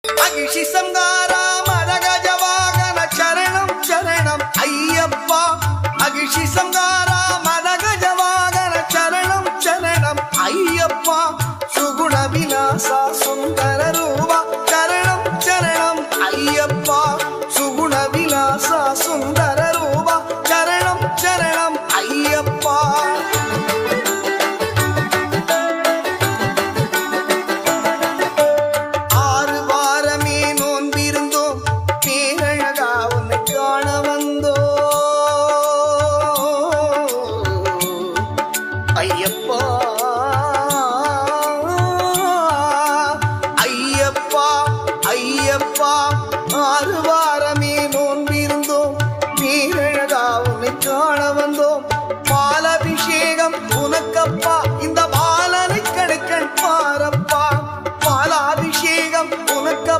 மகிழ்ச்சி சங்காரா மதகஜவாகன சரணம் சரணம் ஐயப்பா. மகிழ்ச்சி சங்காரா மதகஜவாகன சரணம் சரணம் ஐயப்பா. சுகுண விலாசா சுந்தர ரூபா சரணம் சரணம் ஐயப்பா. சுகுண விலாசா சுந்தர ரூபா சரணம் சரணம் ஐயப்பா. ஐயப்பா ஐயப்பா ஐயப்பா 6 வாரம்